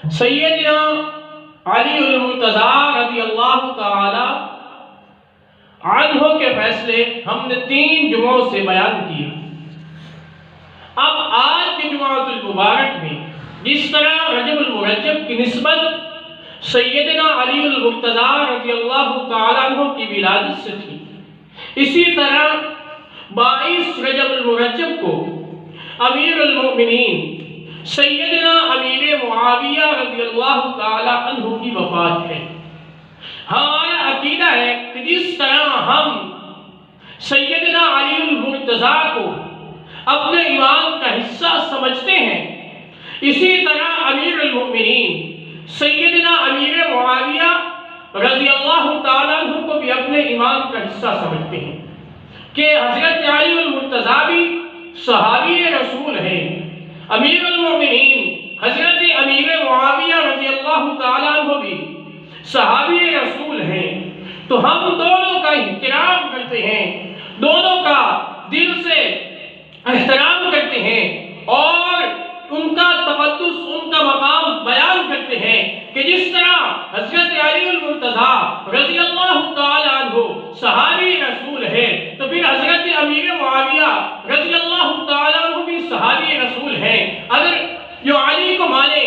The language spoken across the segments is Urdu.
سیدنا علی المرتضیٰ رضی اللہ تعالی عنہ کے فیصلے ہم نے 3 جمعوں سے بیان کیے۔ اب آج کے جمعۃ المبارک میں جس طرح رجب المرجب کی نسبت سیدنا علی المرتضیٰ رضی اللہ تعالی عنہ کی ولادت سے تھی، اسی طرح 22 رجب المرجب کو امیر المؤمنین سیدنا امیر معاویہ رضی اللہ تعالی عنہ کی وفات ہے۔ ہمارا عقیدہ ہے کہ جس طرح ہم سیدنا علی المرتضیٰ کو اپنے ایمان کا حصہ سمجھتے ہیں، اسی طرح امیر المؤمنین سیدنا امیر معاویہ رضی اللہ تعالیٰ عنہ کو بھی اپنے ایمان کا حصہ سمجھتے ہیں کہ حضرت علی المرتضیٰ بھی صحابی رسول ہیں، امیر المؤمنین حضرت امیر معاویہ رضی اللہ تعالیٰ عنہ بھی صحابی رسول ہیں۔ تو ہم دونوں کا احترام کرتے ہیں، دونوں کا دل سے احترام کرتے ہیں اور ان کا تقدس، ان کا مقام بیان کرتے ہیں کہ جس طرح حضرت علی المرتضیٰ رضی اللہ تعالیٰ عنہ صحابی رسول ہے، تو پھر حضرت امیر معاویہ رضی اللہ تعالیٰ عنہ بھی صحابی رسول ہیں۔ اگر جو علی کو مانے،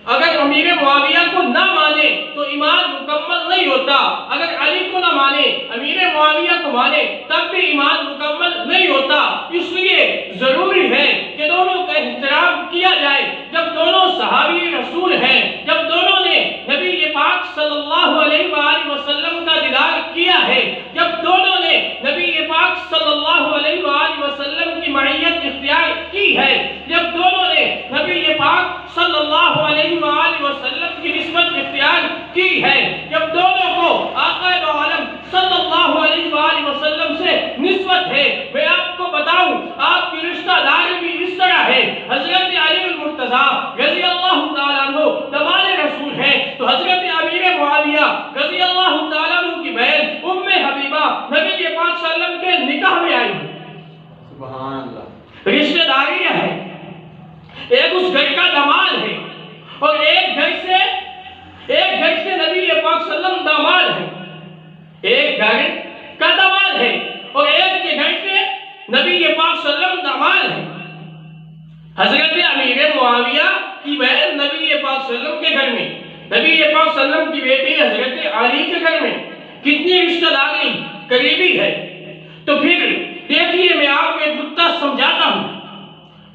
اگر امیر معاویہ کو نہ مانے تو ایمان مکمل نہیں ہوتا، اگر علی کو نہ مانے امیر معاویہ کو مانے تب بھی ایمان مکمل نہیں ہوتا۔ اس لیے ضروری ہے کہ دونوں کا احترام کیا جائے۔ جب دونوں صحابی رسول ہیں، جب دونوں نے نبی پاک صلی اللہ علیہ وآلہ وسلم کا دیدار کیا ہے، جب دونوں نے نبی پاک صلی اللہ علیہ وآلہ وسلم کی معیت اختیار کی ہے، جب دونوں نے نبی پاک صلی اللہ علیہ وآلہ وسلم کی نسبت اختیار کی ہے، جب دونوں کو آقا دو عالم صلی اللہ علیہ وآلہ وسلم سے نسبت ہے۔ میں آپ کو بتاؤں، آپ کی رشتہ داری بھی اس طرح ہے۔ حضرت علی المرتضیٰ رضی اللہ تعالیٰ عنہ دمال رسول ہیں، تو حضرت امیر معاویہ رضی اللہ تعالیٰ عنہ کی بہن ام حبیبہ نبی پاک صلی اللہ علیہ وسلم کے نکاح میں آئی ہیں۔ سبحان اللہ، رشتہ داری ہے، ایک اس گھر کا دمال ہے اور ایک گھر سے نبی پاک صلی اللہ علیہ وسلم داماد ہے، ایک گھر کا دمال ہے اور ایک کے گھر سے نبی پاک صلی اللہ علیہ وسلم داماد ہے۔ حضرت امیر معاویہ کی بہن نبی پاک صلی اللہ علیہ وسلم کے گھر میں، نبی پاک صلی اللہ علیہ وسلم کی بیٹی حضرت علی کے گھر میں، کتنی رشتہ داری قریبی ہے۔ تو پھر دیکھیے، میں آپ کو ایک نکتہ سمجھاتا ہوں۔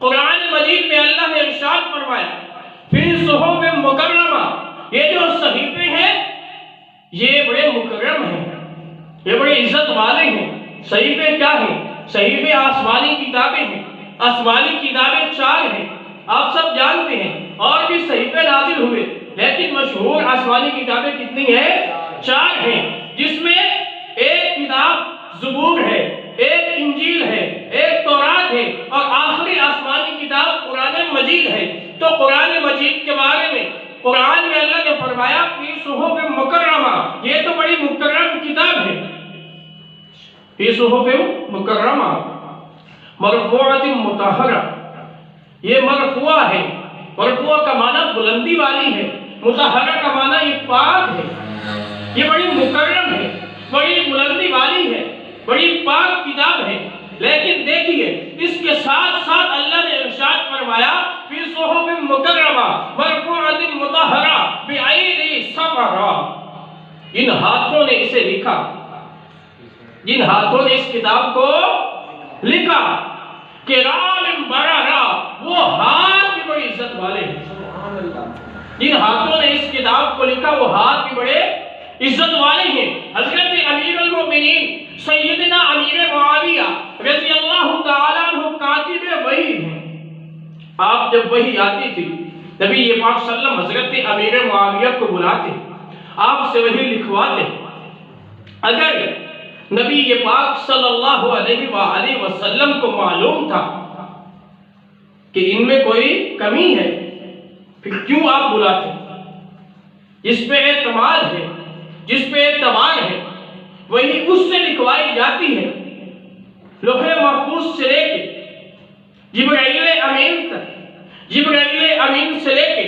قرآن مجید میں اللہ نے ارشاد فرمایا فی صحف مکرمہ، یہ جو صحیفے ہیں یہ بڑے مکرم ہیں، یہ بڑے عزت والے ہیں۔ صحیفے کیا ہیں؟ صحیفے آسمانی کتابیں ہیں، آسمانی کتابیں 4 ہیں، آپ سب جانتے ہیں، اور بھی صحیفے نازل ہوئے، لیکن مشہور آسمانی کتابیں کتنی ہیں؟ 4 ہیں، جس میں ایک کتاب زبور ہے، ایک انجیل ہے، ایک تورات ہے، اور آخری آسمانی کتاب قرآن مجید ہے۔ تو قرآن مجید کے بارے میں قرآن میں اللہ نے فرمایا فی صحف مکرمہ، یہ تو بڑی مکرم کتاب ہے۔ فی صحف مکرمہ مرفوعۃ مطہرہ، یہ مرفوع ہے، مرفوع کا معنی بلندی والی ہے، مطہرہ کا معنی یہ پاک ہے، یہ بڑی مکرم ہے، بڑی بلندی والی ہے، بڑی پاک کتاب ہے۔ لیکن دیکھیے، اس کے ساتھ ساتھ اللہ نے ارشاد فرمایا فی صحف مکرمہ مرفوعۃ مطہرہ بأیدی سفرہ، جن ہاتھوں نے اسے لکھا، جن ہاتھوں نے اس کتاب کو لکھا، کرام بررہ، وہ ہاتھ بھی بڑی عزت والے ہیں۔ سبحان اللہ، جن ہاتھوں نے اس کتاب کو لکھا وہ ہاتھ بھی بڑے عزت والے ہیں۔ حضرت امیر المؤمنین سیدنا امیر معاویہ رضی اللہ تعالیٰ عنہ کاتب وحی ہیں۔ آپ جب وحی آتی تھی، نبی پاک صلی اللہ علیہ وسلم حضرت امیر معاویہ کو بلاتے، آپ سے وحی لکھواتے۔ اگر نبی پاک صلی اللہ علیہ وآلہ وسلم کو معلوم تھا کہ ان میں کوئی کمی ہے، پھر کیوں آپ بلاتے؟ جس پہ اعتماد ہے، جس پہ اعتبار ہے، وہی اس سے لکھوائی جاتی ہے۔ لوح محفوظ سے لے کے جبرائیل امین تک، جبرائیل امین سے لے کے